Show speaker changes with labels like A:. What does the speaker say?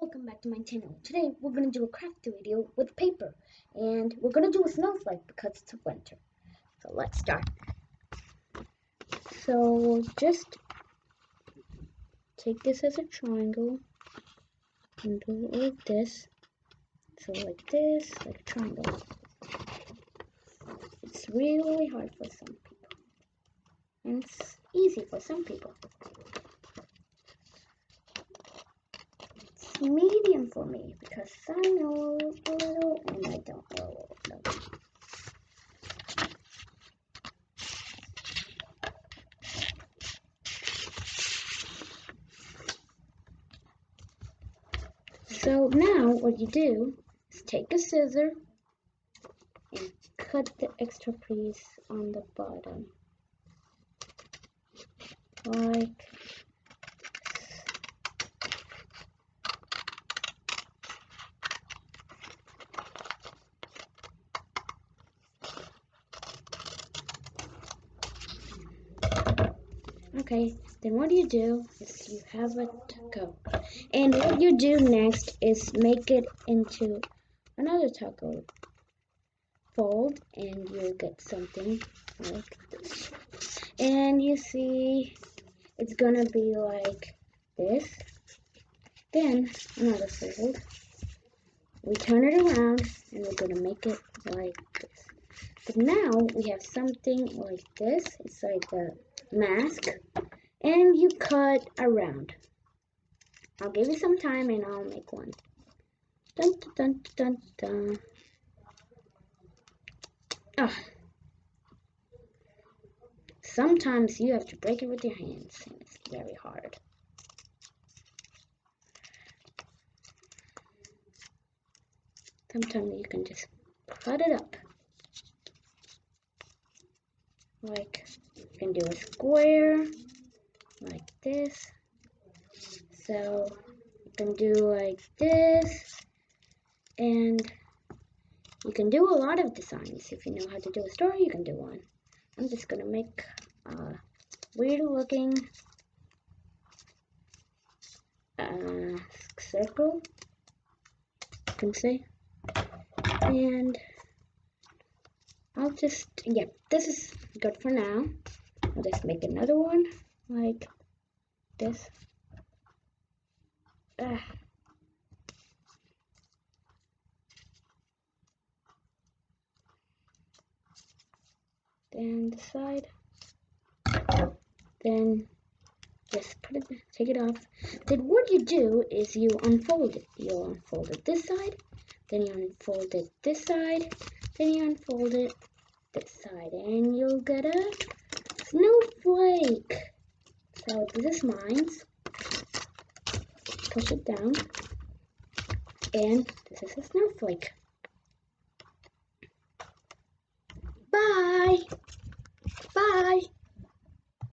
A: Welcome back to my channel. Today we're going to do a craft video with paper, and we're going to do a snowflake because it's winter. So let's start. So just take this as a triangle and do it like this. So like this, like a triangle. It's really hard for some people, and it's easy for some people. It's medium for me because I know a little and I don't know a little. So now what you do is take a scissor and cut the extra piece on the bottom. Like okay, then what you do is you have it go. And what you do next is make it into another taco fold, and you get something like this. And you see it's gonna be like this. Then another fold. We turn it around and we're gonna make it like this. But now we have something like this. It's like a mask, and you cut around. I'll give you some time and I'll make one. Dun dun dun dun dun. Ah. Sometimes you have to break it with your hands, and it's very hard. Sometimes you can just cut it up. Like, you can do a square, like this. So, you can do like this, and you can do a lot of designs. If you know how to do a story, you can do one. I'm just gonna make a weird looking circle, you can say. And I'll just, yeah, this is good for now. I'll just make another one like this. Then the side. Then just put it, take it off. Then what you do is you unfold it. You unfold it this side, then you unfold it this side, then you unfold it this side, and you'll get a snowflake. So this is mine. Push it down, and this is a snowflake. Bye! Bye!